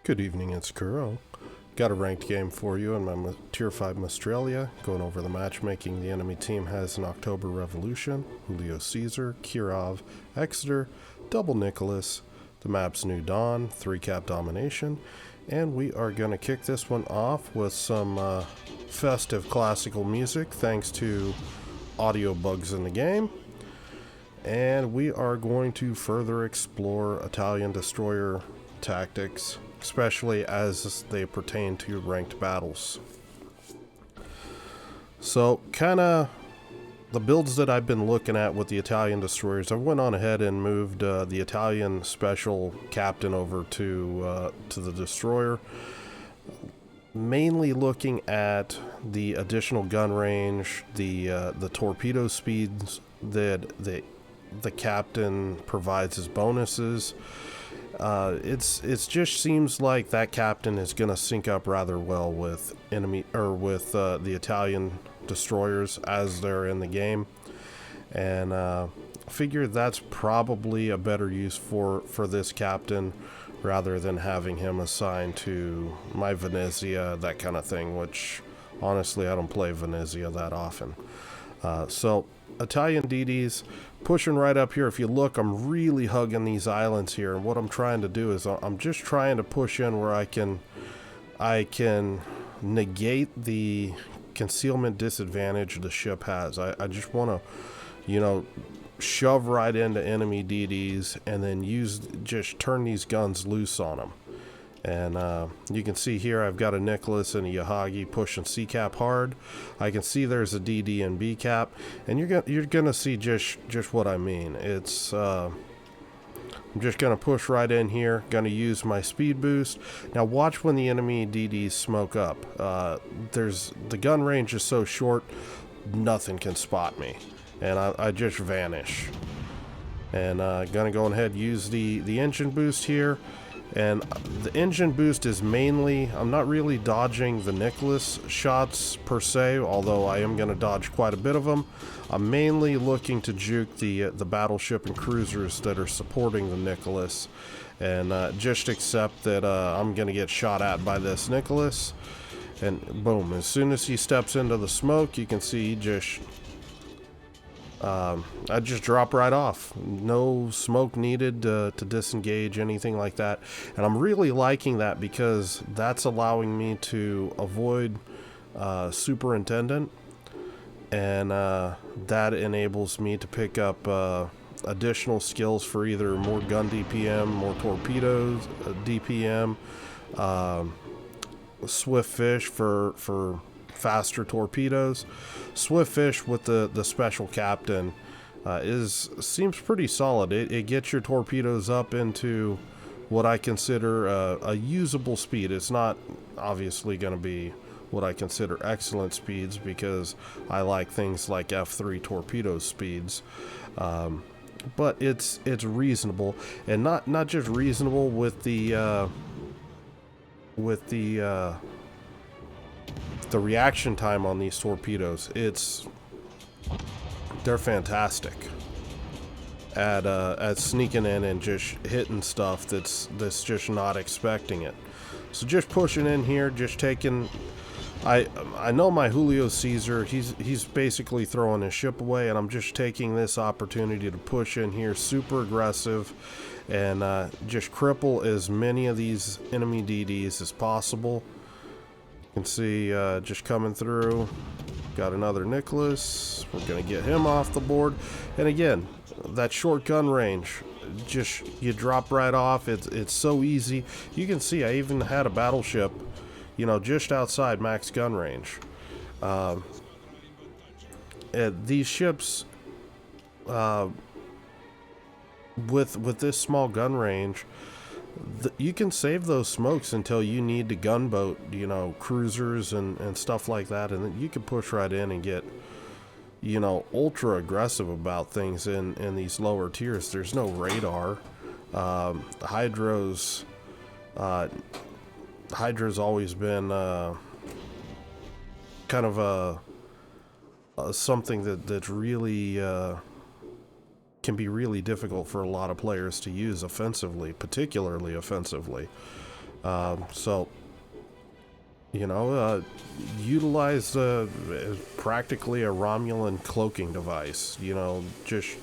Good evening, it's Kuro. Got a ranked game for you in my Tier 5 Maestrale, going over the matchmaking the enemy team has in October Revolution, Julio Caesar, Kirov, Exeter, Double Nicholas, the map's New Dawn, 3-cap Domination, and we are going to kick this one off with some festive classical music thanks to audio bugs in the game. And we are going to further explore Italian destroyer tactics, especially as they pertain to ranked battles. So, kind of the builds that I've been looking at with the Italian destroyers, I went on ahead and moved the Italian special captain over to the destroyer, mainly looking at the additional gun range, the torpedo speeds that the captain provides as bonuses. It's just seems like that captain is going to sync up rather well with the Italian destroyers as they're in the game, and figure that's probably a better use for this captain rather than having him assigned to my Venezia, that kind of thing, which honestly I don't play Venezia that often. So Italian DDs pushing right up here. If you look, I'm really hugging these islands here, and what I'm trying to do is I'm just trying to push in where I can negate the concealment disadvantage the ship has. I just want to, shove right into enemy DDs and then just turn these guns loose on them. And you can see here I've got a Nicholas and a Yahagi pushing C cap hard. I can see there's a DD and B cap, and you're gonna see just what I mean. It's I'm just gonna push right in here. Gonna use my speed boost. Now watch when the enemy DDs smoke up. The gun range is so short, nothing can spot me, and I just vanish. And gonna go ahead and use the engine boost here. And the engine boost is mainly, I'm not really dodging the Nicholas shots per se, although I am going to dodge quite a bit of them. I'm mainly looking to juke the battleship and cruisers that are supporting the Nicholas, and just accept that I'm going to get shot at by this Nicholas. And boom, as soon as he steps into the smoke, you can see I just drop right off. No smoke needed to disengage, anything like that. And I'm really liking that because that's allowing me to avoid Superintendent. And that enables me to pick up additional skills for either more gun DPM, more torpedoes, DPM, Swift Fish for faster torpedoes. Swift Fish with the special captain seems pretty solid. It gets your torpedoes up into what I consider a usable speed. It's not obviously going to be what I consider excellent speeds because I like things like F3 torpedo speeds, but it's reasonable, and not just reasonable with the reaction time on these torpedoes. They're fantastic at sneaking in and just hitting stuff that's just not expecting it. So just pushing in here, just taking. I know my Julio Caesar. He's basically throwing his ship away, and I'm just taking this opportunity to push in here, super aggressive, and just cripple as many of these enemy DDs as possible. You can see just coming through. Got another Nicholas. We're going to get him off the board. And again, that short gun range, just you drop right off. It's so easy. You can see I even had a battleship, just outside max gun range. These ships, with this small gun range, you can save those smokes until you need to gunboat, cruisers and stuff like that, and then you can push right in and get, ultra aggressive about things in these lower tiers. There's no radar. The Hydra's always been kind of something that's really can be really difficult for a lot of players to use offensively, particularly offensively. So, you know, utilize practically a Romulan cloaking device. You know, just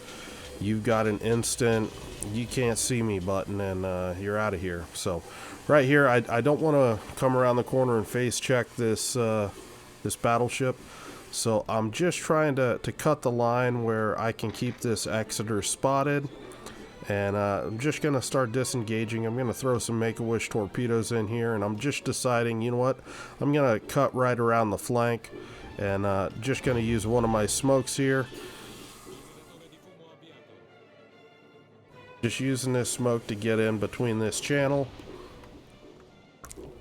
you've got an instant "you can't see me" button, and you're out of here. So, right here, I don't want to come around the corner and face check this this battleship. So I'm just trying to cut the line where I can keep this Exeter spotted. And I'm just going to start disengaging. I'm going to throw some Make-A-Wish torpedoes in here. And I'm just deciding, you know what? I'm going to cut right around the flank. And just going to use one of my smokes here. Just using this smoke to get in between this channel.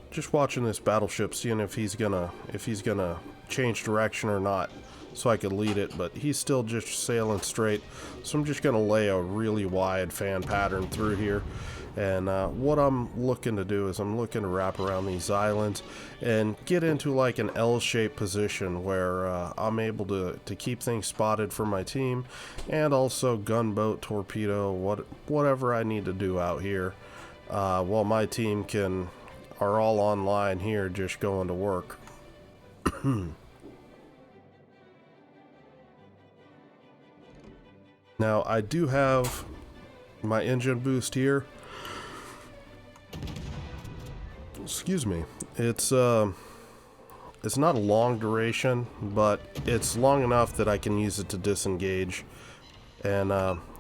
Just watching this battleship, seeing if he's gonna change direction or not, so I could lead it, but he's still just sailing straight. So I'm just gonna lay a really wide fan pattern through here, and what I'm looking to do is I'm looking to wrap around these islands and get into like an L-shaped position where I'm able to keep things spotted for my team, and also gunboat, torpedo, whatever I need to do out here, while my team are all online here just going to work. Now I do have my engine boost here. Excuse me. It's not a long duration, but it's long enough that I can use it to disengage. And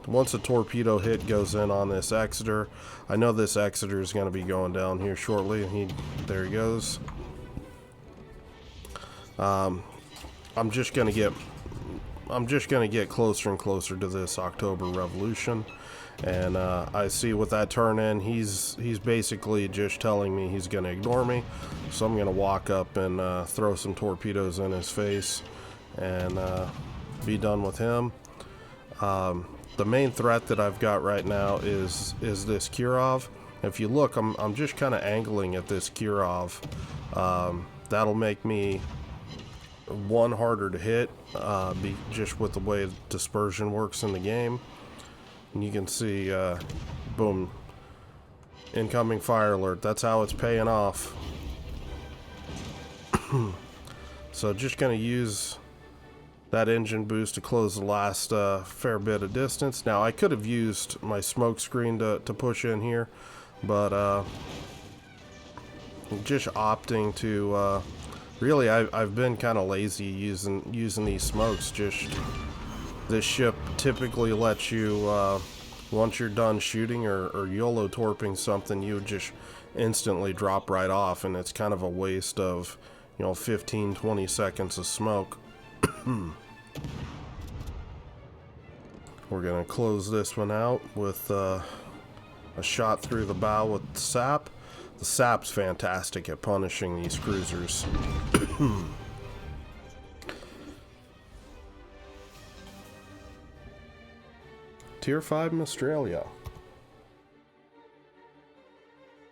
once a torpedo hit goes in on this Exeter, I know this Exeter is going to be going down here shortly. There he goes. I'm just going to get closer and closer to this October Revolution, and I see with that turn in, he's basically just telling me he's going to ignore me. So I'm going to walk up and throw some torpedoes in his face and be done with him. The main threat that I've got right now is this Kirov. If you look, I'm just kind of angling at this Kirov. That'll make me one harder to hit, just with the way dispersion works in the game. And you can see, boom, incoming fire alert. That's how it's paying off. So just gonna use that engine boost to close the last fair bit of distance. Now I could have used my smoke screen to push in here, but just opting to really I've been kind of lazy using these smokes. Just this ship typically lets you once you're done shooting or YOLO torping something, you would just instantly drop right off, and it's kind of a waste of 15-20 seconds of smoke. We're gonna close this one out with a shot through the bow with the sap. The sap's fantastic at punishing these cruisers. Tier 5 Maestrale.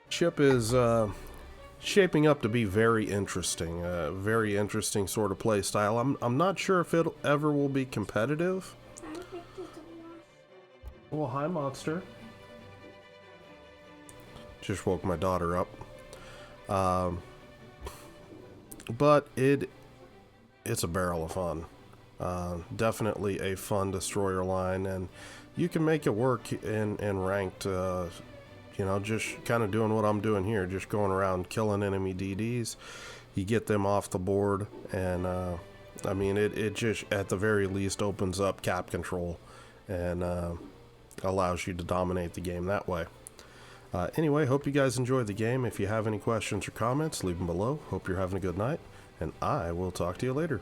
Ship is shaping up to be very interesting. Very interesting sort of play style. I'm not sure if it ever will be competitive. Well, hi, monster. Just woke my daughter up. But it's a barrel of fun. Definitely a fun destroyer line, and you can make it work in ranked. Just kind of doing what I'm doing here, just going around killing enemy DDs. You get them off the board, and I mean, it just at the very least opens up cap control and allows you to dominate the game that way. Anyway, hope you guys enjoyed the game. If you have any questions or comments, leave them below. Hope you're having a good night, and I will talk to you later.